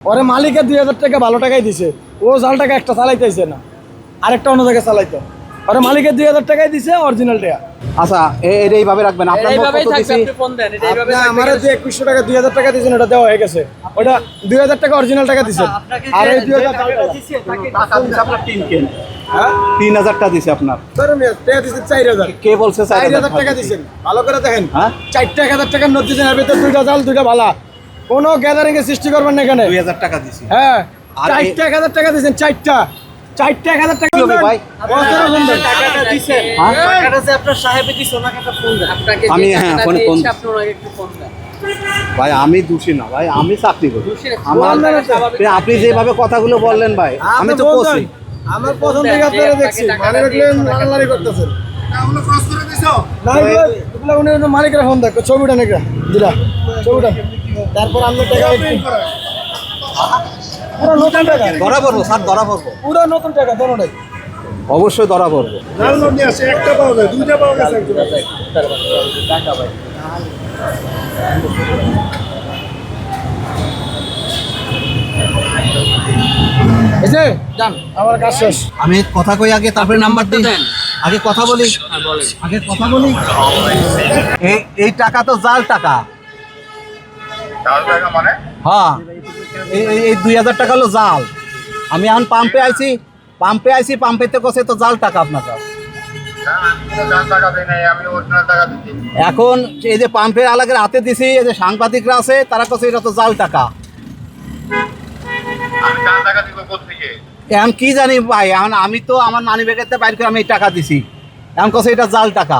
ওরে মালিকের 2000 টাকা ভালো টাকাই দিছে, ও জাল টাকা একটা চালাইতেছে না, আরেকটা অন্য জায়গায় চালাইতো। ওরে মালিকের 2000 টাকাই দিছে অরিজিনাল টাকা। আচ্ছা এইভাবে রাখবেন আপনার মত কত দিছি আপনি আমারে যে 2100 টাকা 2000 টাকা দিছেন ওটা দেওয়া হয়ে গেছে, ওটা 2000 টাকা অরিজিনাল টাকা দিছেন। আর এই 2000 টাকা দিছি টাকা দিছে আপনার 3 কেন হ্যাঁ 3000 টাকা দিছে আপনার স্যার আমি টাকা দিছেন 4000। কে বলছে 4000 টাকা দিছেন? ভালো করে দেখেন, হ্যাঁ 4000 টাকার নোট দিছেন, এর ভিতর দুইটা জাল দুইটা ভালা, কোনো গ্যাদারিং এর সৃষ্টি করবেন না এখানে। 2000 টাকা দিছি হ্যাঁ আর 4000 টাকা দিছেন, চারটা 1000 টাকা কি হবে ভাই? টাকাটা দিছেন, হ্যাঁ? টাকাটা যে আপনার সাহেবে দিছ ওনাকে একটা ফোন দেন। আপনাকে আমি হ্যাঁ ফোনে ফোন আপনি ওনাকে একটু ফোন দেন। ভাই আমি দোষী না ভাই, আমি চাকরি করি। আমার আপনি যেভাবে কথাগুলো বললেন ভাই, আমি তো বলছি আমার প্রথম থেকে আপনারা দেখছি মানে দেখলেন লাড়ালাড়ি করতেছেন। ওগুলো ক্রস করে দিছো না, ওগুলো উনি মালিকের ফোন দেখ, ছবিটা নাকি দিলা ছবিটা, তারপর আমরা টাকা পুরো নতুন টাকা ধরা পড়বো স্যার, ধরা পড়বো, পুরো নতুন টাকা দোনোটাই। অবশ্যই ধরা পড়বো। জাল নোট নিয়ে আসে, একটা পাওয়া যায়, দুইটা পাওয়া গেছে টাকা ভাই। এই যে যান, আমার কাজ শেষ। আমি কথা কই আগে, তারপরে নাম্বার দিই। আগে কথা বলি, আগে কথা বলি। এই টাকা তো জাল টাকা। জাল টাকা মানে? হ্যাঁ এই 2000 টাকা হলো জাল। আমি এখন পাম্পে আইছি, পাম্পেতে কষে তো জাল টাকা আপনার কাছে। না, আমি কোনো জাল টাকা দিই নাই, আমি অরিজিনাল টাকা দিচ্ছি। এখন এই যে পাম্পের আলাগের হাতে দিছি, এই যে সাংবাদিকরা আছে তারা কষে এটা তো জাল টাকা। আমি জাল টাকা দিব কোত্থেকে? এখন কি জানি ভাই, এখন আমি তো আমার মানি ব্যাগেতে বাইর করে আমি এই টাকা দিছি, এখন কষে এটা জাল টাকা।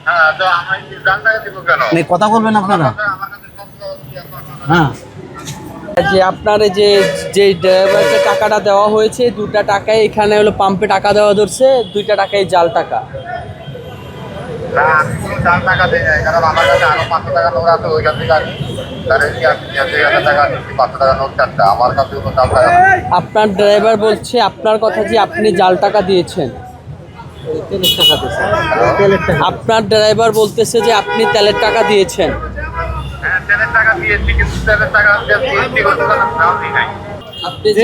হ্যাঁ, তো আমি জাল টাকা দিব কেন? মানে কথা বলবেন আপনারা। আমার কাছে তথ্য কি আপনার? হ্যাঁ যে আপনার এই যে ড্রাইভারকে টাকাটা দেওয়া হয়েছে, দুটা টাকায় এখানে হলো পাম্পে টাকা দেওয়া ধরছে, দুইটা টাকায় জাল টাকা। না, আমি কোনো জাল টাকা দিই নাই, কারণ আমার কাছে আরো 500 টাকা নোট আছে, ওইখান থেকে আমি তাহলে কি আপনি 1000 টাকা দিচ্ছি, 500 টাকা নোট চারটা, আমার কাছে কোনো জাল টাকা নেই। আপনার ড্রাইভার বলছে আপনার কথা যে আপনি জাল টাকা দিয়েছেন। আপনার ড্রাইভার বলতেছে যে আপনি তেলের টাকা দিয়েছেন। হ্যাঁ, তেলের টাকা দিয়েছি, কিন্তু তেলের টাকা দিয়েছি কোনো জাল দিই নাই। আপনি যে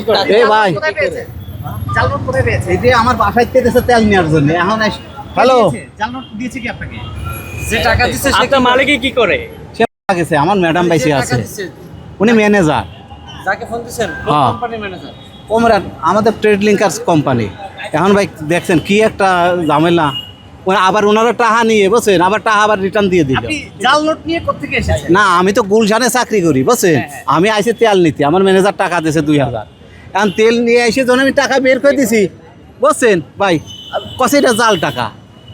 টাকা- এই ভাই এই যে আমার বাসায় তেলেছে তেল নেওয়ার জন্য, এখন হ্যালো যে টাকা দিচ্ছে সেটা মালিকই কি করে? সে গেছে, আমার ম্যাডাম বাইসে আছে, উনি ম্যানেজার। যাকে ফোন দিচ্ছেন হ্যাঁ। কোম্পানির ম্যানেজার। কমরান আমাদের ট্রেড লিঙ্কার্স কোম্পানি। এখন ভাই দেখছেন কি একটা ঝামেলা, আবার ওনারা টাকা নিয়ে বসেন, আবার টাকা আবার রিটার্ন দিয়ে দিল। জাল নোট নিয়ে কোত্থেকে এসেছেন? না আমি তো গুলশানে চাকরি করি বুঝছেন, আমি আইসি তেল নিতে, আমার ম্যানেজার টাকা দিয়েছে 2000। এখন তেল নিয়ে এসে যখন আমি টাকা বের করে দিছি বুঝছেন ভাই, কষে এটা জাল টাকা।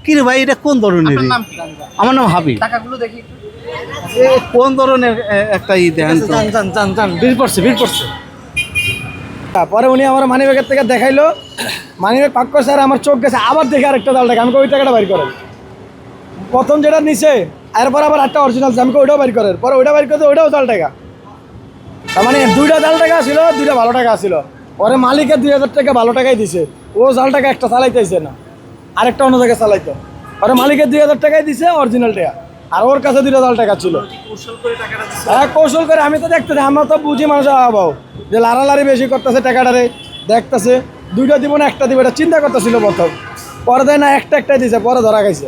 কি রে ভাই, এটা কোন ধরনের? আমার নাম হাবিব। টাকাগুলো দেখি। এ কোন ধরনের একটা দেখেন তো। বিল পড়ছে। পরে উনি আমার মানি ব্যাগের থেকে দেখাইলো, মানি ব্যাগ পাক করছে, আর আমার চোখ গেছে, আবার দেখে আরেকটা জাল টাকা। আমাকে ওই টাকাটা বাইর করেন, প্রথম যেটা নিছে এরপর আবার একটা অরিজিনাল, আমাকে ওইটাও বাইর করেন, পরে ওইটা বাইর করতে ওইটাও জাল টাকা। তার মানে দুইটা জাল টাকা ছিল, দুইটা ভালো টাকা ছিল। ওরে মালিকের 2000 টাকা ভালো টাকাই দিছে, ও জাল টাকা একটা চালাইতেছে না, আরেকটা অন্য জায়গায় চালাইতো। ওরে মালিকের 2000 টাকাই দিছে অরিজিনাল টাকা, আর ওর কাছে দুইটা জাল টাকা ছিল। হ্যাঁ কৌশল করে, আমি তো দেখতেছি, আমরা তো বুঝি মানুষ আবাও যে লাড়ালাড়ি বেশি করতেছে টাকাটারে, দেখতেছে দুইটা দিব না একটা দিব, এটা চিন্তা করতেছিল প্রথম, পরে দেয় না একটাই দিছে, পরে ধরা খাইছে।